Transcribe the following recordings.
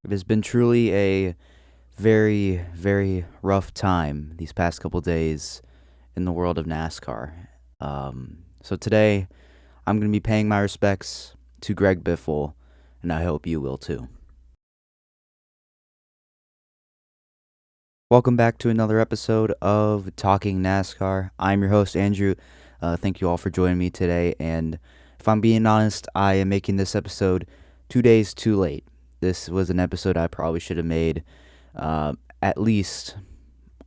It has been truly a very, very rough time these past couple days in the world of NASCAR. So today, I'm going to be paying my respects to Greg Biffle, and I hope you will too. Welcome back to another episode of Talking NASCAR. I'm your host, Andrew. Thank you all for joining me today. And if I'm being honest, I am making this episode 2 days too late. This was an episode I probably should have made at least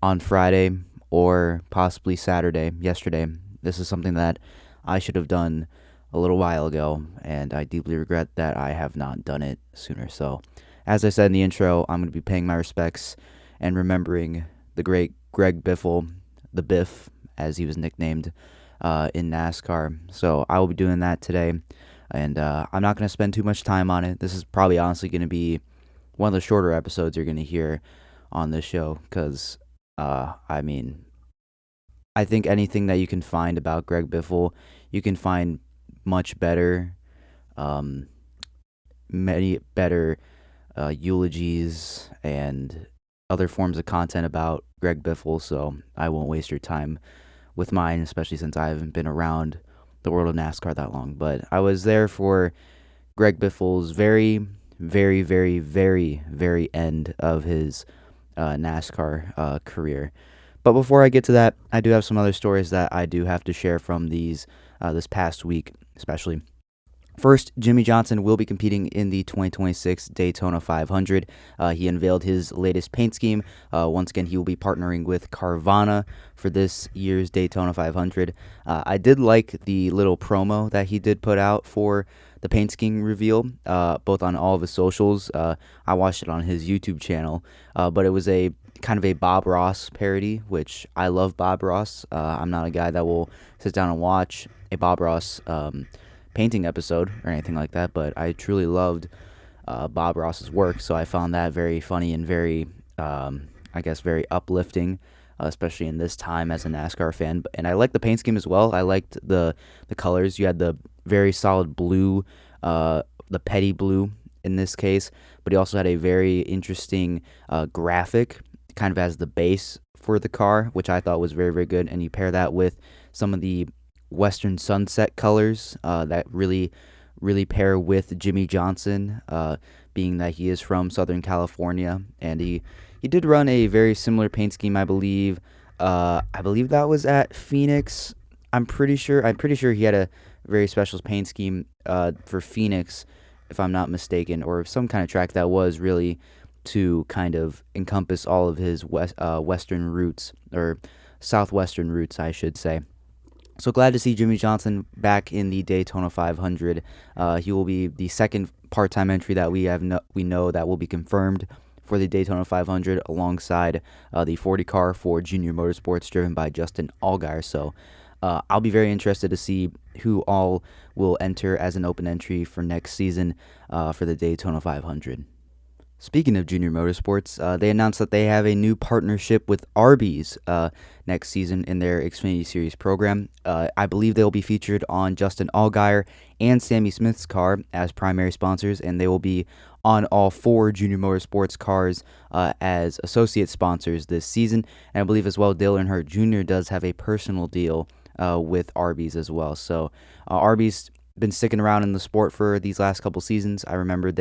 on Friday or possibly Saturday, yesterday. This is something that I should have done a little while ago, and I deeply regret that I have not done it sooner. So, as I said in the intro, I'm going to be paying my respects and remembering the great Greg Biffle, the Biff, as he was nicknamed in NASCAR. So I will be doing that today, and I'm not going to spend too much time on it. This is probably honestly going to be one of the shorter episodes you're going to hear on this show because, I think anything that you can find about Greg Biffle, you can find much better, many better eulogies and other forms of content about Greg Biffle, so I won't waste your time with mine, especially since I haven't been around the world of NASCAR that long. But I was there for Greg Biffle's very, very, very, very, very end of his NASCAR career. But before I get to that, I do have some other stories that I do have to share from this past week, especially. First, Jimmie Johnson will be competing in the 2026 Daytona 500. He unveiled his latest paint scheme. Once again, he will be partnering with Carvana for this year's Daytona 500. I did like the little promo that he did put out for the paint scheme reveal, both on all of his socials. I watched it on his YouTube channel, but it was a kind of a Bob Ross parody, which I love Bob Ross. I'm not a guy that will sit down and watch a Bob Ross painting episode or anything like that, but I truly loved Bob Ross's work, so I found that very funny and very, very uplifting, especially in this time as a NASCAR fan. And I liked the paint scheme as well. I liked the colors. You had the very solid blue, the petty blue in this case, but he also had a very interesting graphic kind of as the base for the car, which I thought was very, very good. And you pair that with some of the Western sunset colors that really pair with Jimmie Johnson, being that he is from Southern California, and he did run a very similar paint scheme, I believe. I believe that was at Phoenix. I'm pretty sure he had a very special paint scheme for Phoenix, if I'm not mistaken, or some kind of track that was really to kind of encompass all of his western roots, or southwestern roots, I should say. So glad to see Jimmie Johnson back in the Daytona 500. He will be the second part-time entry that we know that will be confirmed for the Daytona 500, alongside the 40 car for Junior Motorsports, driven by Justin Allgaier. So I'll be very interested to see who all will enter as an open entry for next season for the Daytona 500. Speaking of Junior Motorsports, they announced that they have a new partnership with Arby's next season in their Xfinity Series program. I believe they'll be featured on Justin Allgaier and Sammy Smith's car as primary sponsors, and they will be on all four Junior Motorsports cars as associate sponsors this season. And I believe as well Dale Earnhardt Jr. does have a personal deal with Arby's as well. So Arby's been sticking around in the sport for these last couple seasons. I remember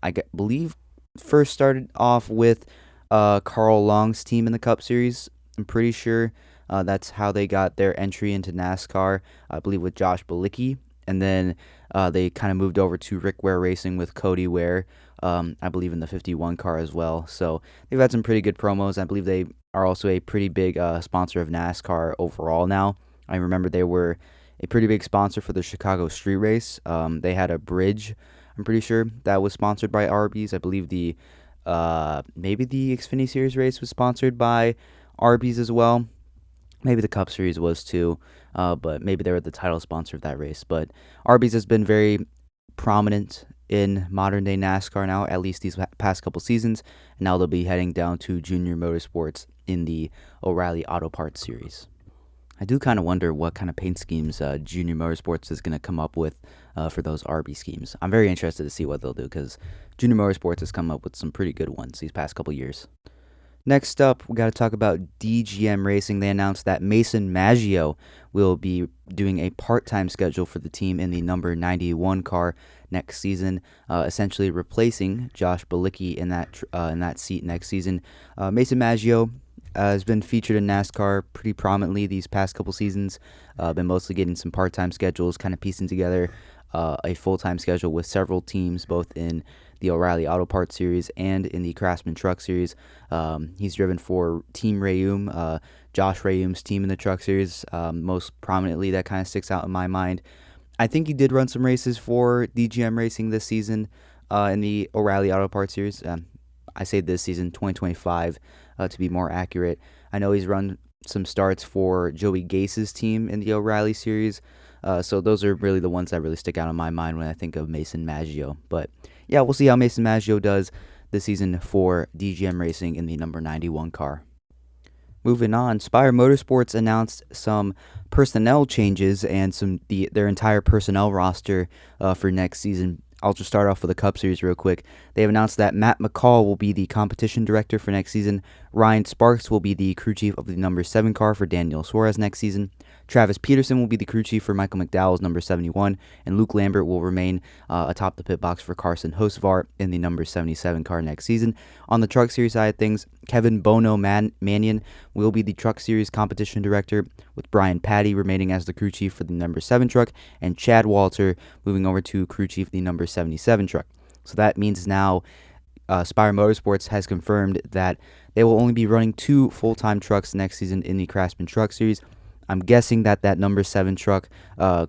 I believe, first started off with Carl Long's team in the Cup Series. I'm pretty sure that's how they got their entry into NASCAR, I believe with Josh Bilicki. And then they kind of moved over to Rick Ware Racing with Cody Ware, I believe in the 51 car as well. So they've had some pretty good promos. I believe they are also a pretty big sponsor of NASCAR overall now. I remember they were a pretty big sponsor for the Chicago Street Race. They had a bridge, I'm pretty sure, that was sponsored by Arby's. I believe maybe the Xfinity Series race was sponsored by Arby's as well. Maybe the Cup Series was too, but maybe they were the title sponsor of that race. But Arby's has been very prominent in modern day NASCAR now, at least these past couple seasons. And now they'll be heading down to Junior Motorsports in the O'Reilly Auto Parts Series. I do kind of wonder what kind of paint schemes Junior Motorsports is going to come up with for those RB schemes. I'm very interested to see what they'll do because Junior Motorsports has come up with some pretty good ones these past couple years. Next up, we got to talk about DGM Racing. They announced that Mason Maggio will be doing a part-time schedule for the team in the number 91 car next season, essentially replacing Josh Bilicki in that seat next season. Mason Maggio has been featured in NASCAR pretty prominently these past couple seasons. Been mostly getting some part-time schedules, kind of piecing together a full-time schedule with several teams, both in the O'Reilly Auto Parts Series and in the Craftsman Truck Series. He's driven for Team Rayum, Josh Rayum's team in the Truck Series. Most prominently, that kind of sticks out in my mind. I think he did run some races for DGM Racing this season in the O'Reilly Auto Parts Series. I say this season, 2025, to be more accurate. I know he's run some starts for Joey Gase's team in the O'Reilly Series. So those are really the ones that really stick out in my mind when I think of Mason Maggio. But yeah, we'll see how Mason Maggio does this season for DGM Racing in the number 91 car. Moving on, Spire Motorsports announced some personnel changes and their entire personnel roster for next season. I'll just start off with the Cup Series real quick. They have announced that Matt McCall will be the competition director for next season. Ryan Sparks will be the crew chief of the number 7 car for Daniel Suarez next season. Travis Peterson will be the crew chief for Michael McDowell's number 71, and Luke Lambert will remain atop the pit box for Carson Hocevar in the number 77 car next season. On the Truck Series side of things, Kevin Bono Mannion will be the Truck Series competition director, with Brian Patty remaining as the crew chief for the number 7 truck, and Chad Walter moving over to crew chief of the number 77 truck. So that means now Spire Motorsports has confirmed that they will only be running 2 full-time trucks next season in the Craftsman Truck Series. I'm guessing that number 7 truck,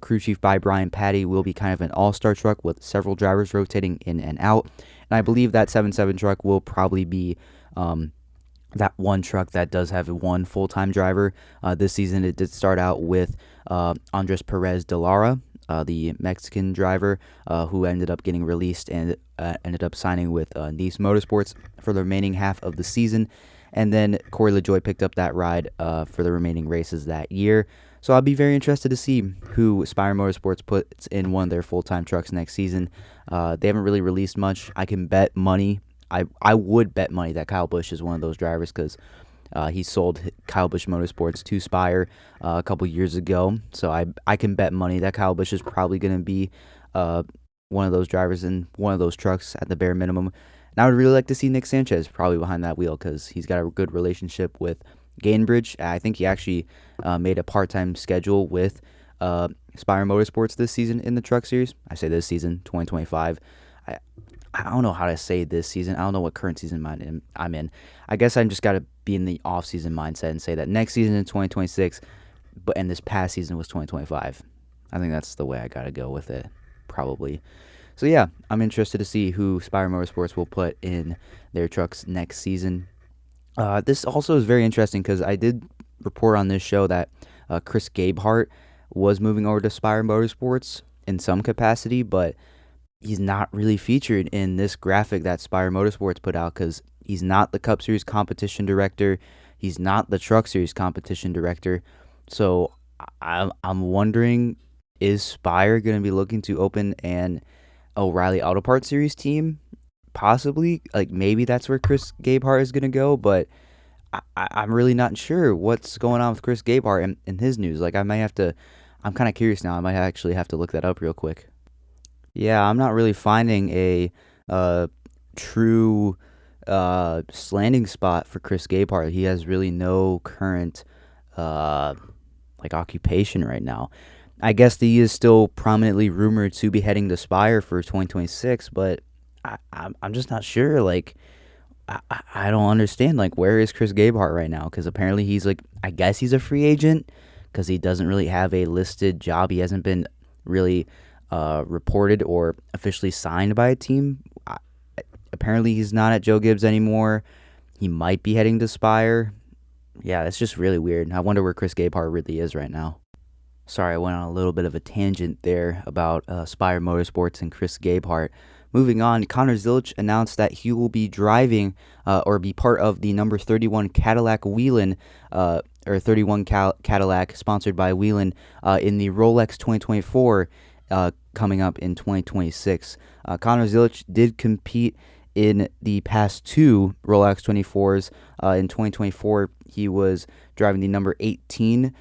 crew chief by Brian Patty, will be kind of an all-star truck with several drivers rotating in and out. And I believe that 7-7 truck will probably be that one truck that does have one full-time driver. This season it did start out with Andres Perez de Lara, the Mexican driver who ended up getting released and ended up signing with Nice Motorsports for the remaining half of the season. And then Corey LaJoie picked up that ride for the remaining races that year. So I'll be very interested to see who Spire Motorsports puts in one of their full-time trucks next season. They haven't really released much. I can bet money. I would bet money that Kyle Busch is one of those drivers because he sold Kyle Busch Motorsports to Spire a couple years ago. So I can bet money that Kyle Busch is probably going to be one of those drivers in one of those trucks at the bare minimum. And I would really like to see Nick Sanchez probably behind that wheel because he's got a good relationship with Gainbridge. I think he actually made a part-time schedule with Spire Motorsports this season in the Truck Series. I say this season, 2025. I don't know how to say this season. I don't know what current season I'm in. I guess I'm just got to be in the off-season mindset and say that next season in 2026, and this past season was 2025. I think that's the way I got to go with it, probably. So yeah, I'm interested to see who Spire Motorsports will put in their trucks next season. This also is very interesting because I did report on this show that Chris Gabehart was moving over to Spire Motorsports in some capacity, but he's not really featured in this graphic that Spire Motorsports put out because he's not the Cup Series competition director. He's not the Truck Series competition director. So I'm wondering, is Spire going to be looking to open an O'Reilly Auto Parts Series team? Possibly. Like, maybe that's where Chris Gabehart is going to go, but I'm really not sure what's going on with Chris Gabehart in his news. Like, I'm kind of curious now. I might actually have to look that up real quick. Yeah, I'm not really finding a true landing spot for Chris Gabehart. He has really no current occupation right now. I guess he is still prominently rumored to be heading to Spire for 2026, but I'm just not sure. Like, I don't understand. Like, where is Chris Gabehart right now? Because apparently he's I guess he's a free agent because he doesn't really have a listed job. He hasn't been really reported or officially signed by a team. Apparently he's not at Joe Gibbs anymore. He might be heading to Spire. Yeah, that's just really weird. I wonder where Chris Gabehart really is right now. Sorry, I went on a little bit of a tangent there about Spire Motorsports and Chris Gabehart. Moving on, Connor Zilic announced that he will be driving or be part of the number 31 Cadillac Wheelin, or 31 Cadillac sponsored by Wheelin in the Rolex 2024 coming up in 2026. Connor Zilic did compete in the past two Rolex 24s. In 2024, he was driving the number 18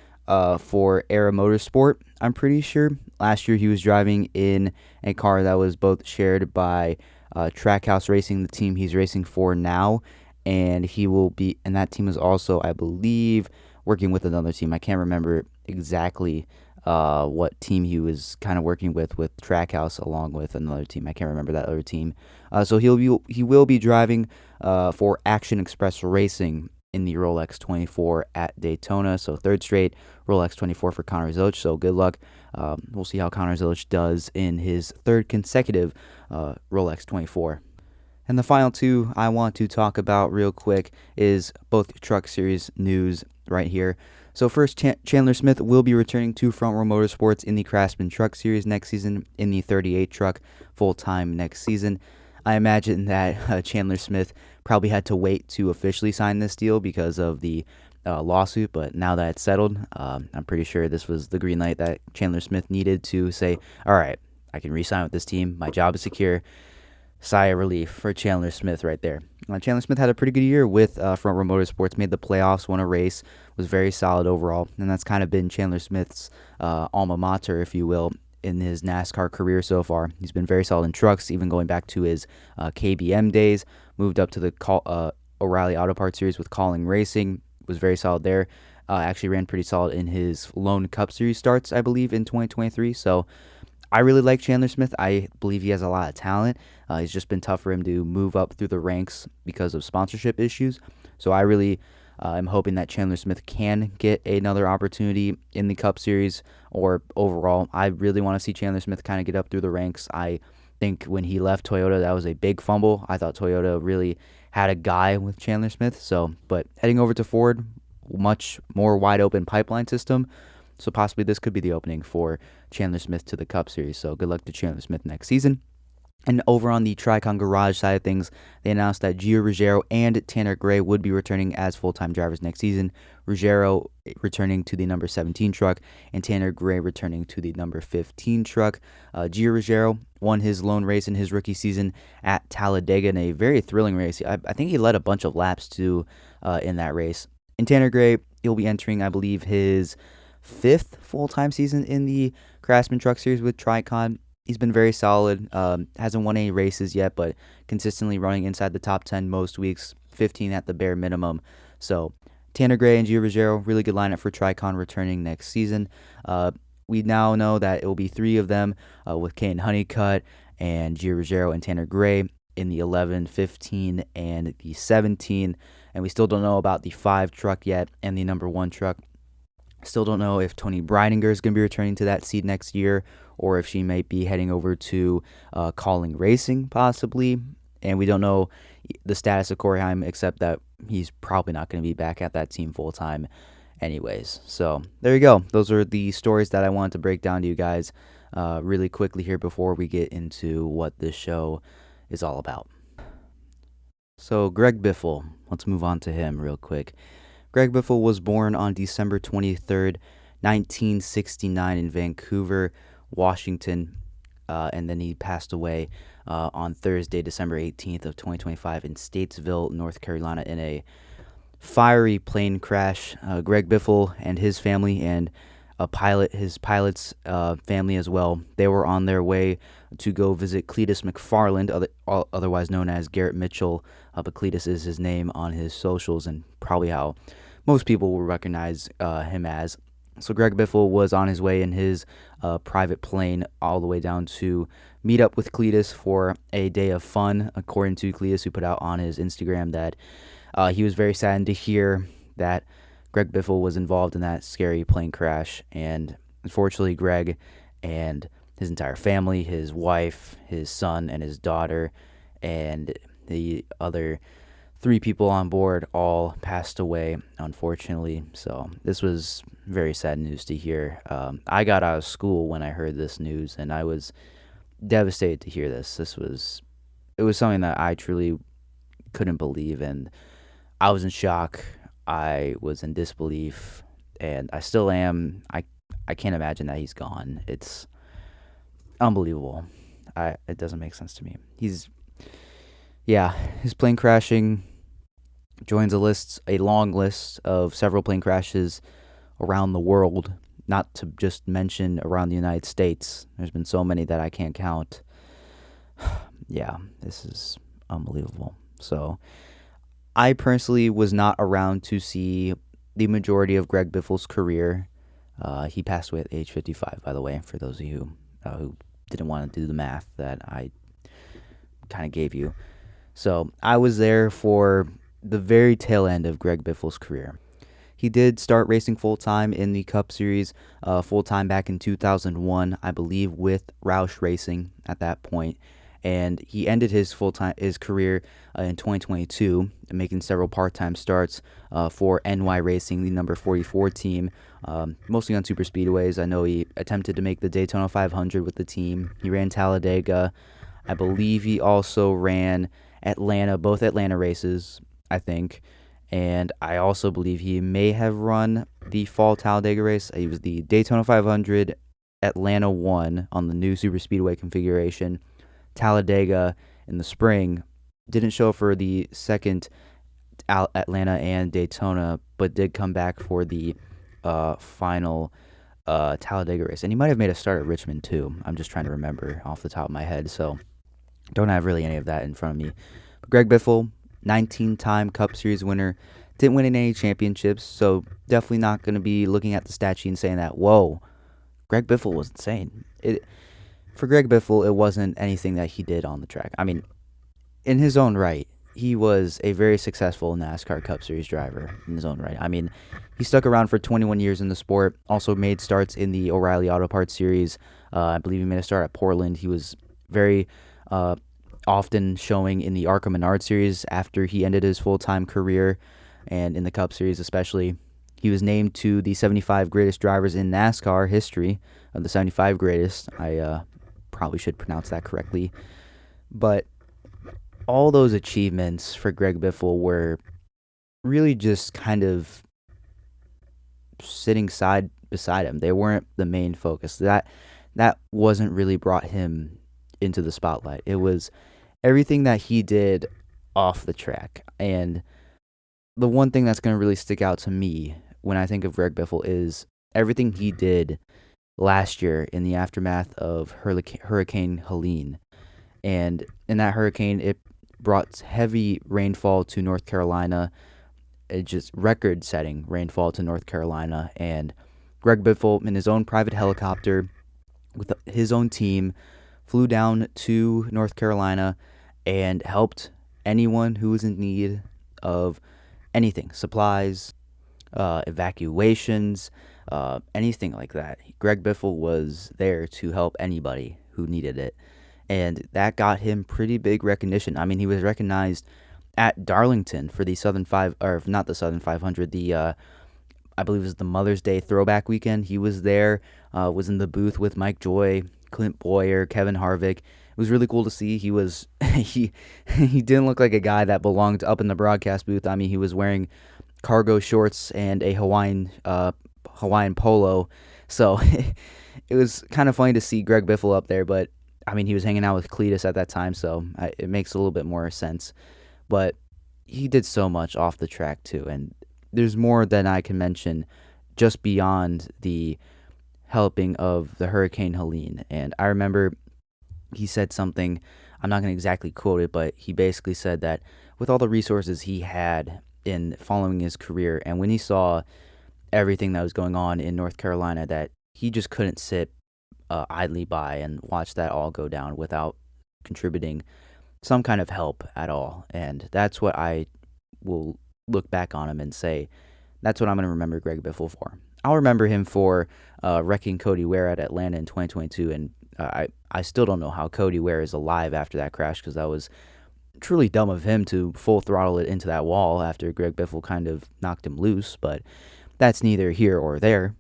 for Era Motorsport, I'm pretty sure. Last year, he was driving in a car that was both shared by Trackhouse Racing, the team he's racing for now, and that team is also, I believe, working with another team. I can't remember exactly what team he was kind of working with Trackhouse along with another team. I can't remember that other team. So he will be driving for Action Express Racing in the Rolex 24 at Daytona. So third straight Rolex 24 for Connor Zilic. So good luck. We'll see how Connor Zilic does in his third consecutive Rolex 24. And the final two I want to talk about real quick is both Truck Series news right here. So first, Chandler Smith will be returning to Front Row Motorsports in the Craftsman Truck Series next season in the 38 truck full-time next season. I imagine that Chandler Smith probably had to wait to officially sign this deal because of the lawsuit, but now that it's settled, I'm pretty sure this was the green light that Chandler Smith needed to say, all right, I can re-sign with this team. My job is secure. Sigh of relief for Chandler Smith right there. Chandler Smith had a pretty good year with Front Row Motorsports, made the playoffs, won a race, was very solid overall, and that's kind of been Chandler Smith's alma mater, if you will, in his NASCAR career so far. He's been very solid in trucks, even going back to his KBM days, moved up to the O'Reilly Auto Parts Series with Calling Racing, was very solid there. Actually ran pretty solid in his Lone Cup Series starts, I believe, in 2023, so I really like Chandler Smith. I believe he has a lot of talent. It's just been tough for him to move up through the ranks because of sponsorship issues. So I really am hoping that Chandler Smith can get another opportunity in the Cup Series or overall. I really want to see Chandler Smith kind of get up through the ranks. I think when he left Toyota, that was a big fumble. I thought Toyota really had a guy with Chandler Smith. But heading over to Ford, much more wide open pipeline system. So possibly this could be the opening for Chandler Smith to the Cup Series. So good luck to Chandler Smith next season. And over on the Tricon Garage side of things, they announced that Gio Ruggiero and Tanner Gray would be returning as full-time drivers next season. Ruggiero returning to the number 17 truck and Tanner Gray returning to the number 15 truck. Gio Ruggiero won his lone race in his rookie season at Talladega in a very thrilling race. I think he led a bunch of laps too in that race. And Tanner Gray, he'll be entering, I believe, his fifth full-time season in the Craftsman Truck Series with Tricon. He's been very solid. Hasn't won any races yet, but consistently running inside the top 10 most weeks, 15 at the bare minimum. So Tanner Gray and Gio Ruggiero, really good lineup for Tricon returning next season. We now know that it will be three of them with Kane Honeycutt and Gio Ruggiero and Tanner Gray in the 11, 15, and the 17. And we still don't know about the 5 truck yet and the number 1 truck. Still don't know if Tony Breidinger is going to be returning to that seat next year or if she might be heading over to Calling Racing possibly. And we don't know the status of Corey Heim except that he's probably not going to be back at that team full-time anyways. So there you go. Those are the stories that I wanted to break down to you guys really quickly here before we get into what this show is all about. So Greg Biffle, let's move on to him real quick. Greg Biffle was born on December 23rd, 1969 in Vancouver, Washington, and then he passed away on Thursday, December 18th of 2025 in Statesville, North Carolina in a fiery plane crash. Greg Biffle and his family and his pilot's family as well, they were on their way to go visit Cletus McFarland, otherwise known as Garrett Mitchell, but Cletus is his name on his socials and probably how most people will recognize him as. So Greg Biffle was on his way in his private plane all the way down to meet up with Cletus for a day of fun, according to Cletus, who put out on his Instagram that he was very saddened to hear that Greg Biffle was involved in that scary plane crash. And unfortunately, Greg and his entire family, his wife, his son, and his daughter, and the other 3 people on board all passed away, unfortunately. So this was very sad news to hear. I got out of school when I heard this news, and I was devastated to hear this. It was something that I truly couldn't believe, and I was in shock. I was in disbelief, and I still am. I can't imagine that he's gone. unbelievable. It doesn't make sense to me. Yeah, his plane crashing joins a long list of several plane crashes around the world, not to just mention around the United States. There's been so many that I can't count. Yeah, this is unbelievable. So, I personally was not around to see the majority of Greg Biffle's career. He passed away at age 55, by the way, for those of you who didn't want to do the math that I kind of gave you. So I was there for the very tail end of Greg Biffle's career. He did start racing full time in the Cup Series, full time back in 2001, I believe, with Roush Racing at that point, and he ended his career in 2022, making several part time starts for NY Racing, the number 44 team, mostly on super speedways. I know he attempted to make the Daytona 500 with the team. He ran Talladega. I believe he also ran Atlanta, both Atlanta races, I think. And I also believe he may have run the fall Talladega race. He was the Daytona 500, Atlanta 1 on the new super speedway configuration. Talladega in the spring. Didn't show for the second Atlanta and Daytona, but did come back for the final Talladega race. And he might have made a start at Richmond too. I'm just trying to remember off the top of my head. So don't have really any of that in front of me. But Greg Biffle, 19-time Cup Series winner, didn't win any championships, so definitely not going to be looking at the stat sheet and saying that, whoa, Greg Biffle was insane. For Greg Biffle, it wasn't anything that he did on the track. I mean, in his own right, he was a very successful NASCAR Cup Series driver in his own right. I mean, he stuck around for 21 years in the sport, also made starts in the O'Reilly Auto Parts Series. I believe he made a start at Portland. He was very often showing in the ARCA Menard Series after he ended his full-time career, and in the Cup Series especially. He was named to the 75 greatest drivers in NASCAR history, of the 75 greatest. I probably should pronounce that correctly. But all those achievements for Greg Biffle were really just kind of sitting side beside him. They weren't the main focus. That wasn't really brought him into the spotlight. It was everything that he did off the track. And the one thing that's going to really stick out to me when I think of Greg Biffle is everything he did last year in the aftermath of Hurricane Helene. And in that hurricane, it brought heavy rainfall to North Carolina. It just record-setting rainfall to North Carolina. And Greg Biffle, in his own private helicopter with his own team, flew down to North Carolina and helped anyone who was in need of anything, supplies, evacuations, anything like that. Greg Biffle was there to help anybody who needed it. And that got him pretty big recognition. I mean, he was recognized at Darlington for the Southern 5, or not the Southern 500, I believe it was the Mother's Day throwback weekend. He was there, was in the booth with Mike Joy, Clint Boyer, Kevin Harvick. It was really cool to see. He was he didn't look like a guy that belonged up in the broadcast booth. I mean, he was wearing cargo shorts and a Hawaiian polo. So it was kind of funny to see Greg Biffle up there, but I mean, he was hanging out with Cletus at that time, so it makes a little bit more sense. But he did so much off the track too, and there's more than I can mention just beyond the helping of the Hurricane Helene. And I remember he said something, I'm not going to exactly quote it, but he basically said that with all the resources he had in following his career, and when he saw everything that was going on in North Carolina, that he just couldn't sit idly by and watch that all go down without contributing some kind of help at all. And that's what I will look back on him and say, that's what I'm going to remember Greg Biffle for. I'll remember him for wrecking Cody Ware at Atlanta in 2022, and I still don't know how Cody Ware is alive after that crash, because that was truly dumb of him to full throttle it into that wall after Greg Biffle kind of knocked him loose, but that's neither here or there.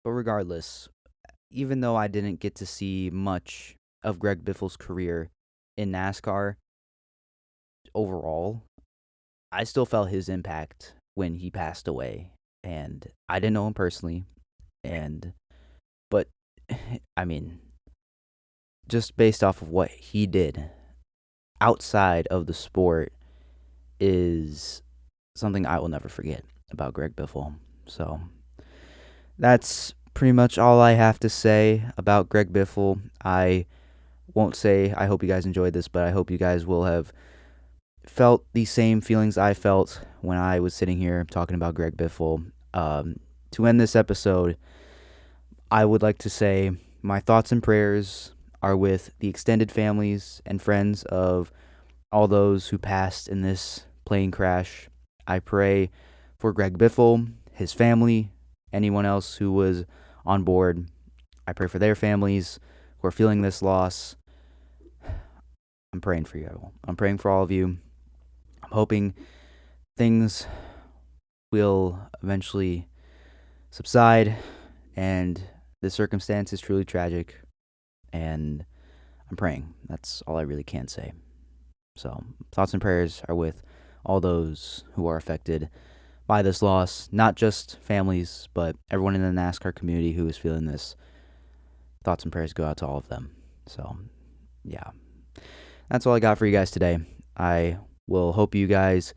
But regardless, even though I didn't get to see much of Greg Biffle's career in NASCAR overall, I still felt his impact when he passed away. And I didn't know him personally, but I mean, just based off of what he did outside of the sport is something I will never forget about Greg Biffle. So that's pretty much all I have to say about Greg Biffle. I won't say I hope you guys enjoyed this, but I hope you guys will have felt the same feelings I felt when I was sitting here talking about Greg Biffle. To end this episode, I would like to say my thoughts and prayers are with the extended families and friends of all those who passed in this plane crash. I pray for Greg Biffle, his family, anyone else who was on board. I pray for their families who are feeling this loss. I'm praying for you. I'm praying for all of you. I'm hoping things will eventually subside and the circumstance is truly tragic, and I'm praying. That's all I really can say. So, thoughts and prayers are with all those who are affected by this loss, not just families, but everyone in the NASCAR community who is feeling this. Thoughts and prayers go out to all of them. So, yeah. That's all I got for you guys today. I will hope you guys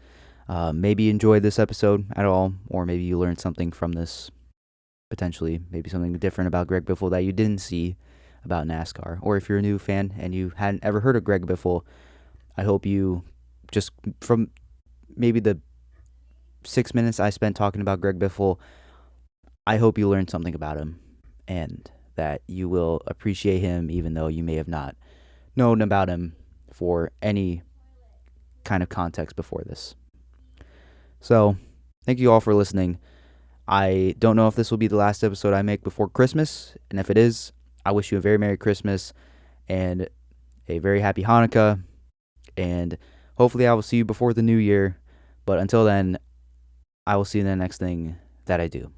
maybe enjoyed this episode at all, or maybe you learned something from this, potentially. Maybe something different about Greg Biffle that you didn't see about NASCAR. Or if you're a new fan and you hadn't ever heard of Greg Biffle, I hope you just from maybe the 6 minutes I spent talking about Greg Biffle, I hope you learned something about him and that you will appreciate him even though you may have not known about him for any kind of context before this. So, thank you all for listening. I don't know if this will be the last episode I make before Christmas, and if it is, I wish you a very Merry Christmas and a very Happy Hanukkah, and hopefully I will see you before the new year, but until then, I will see you in the next thing that I do.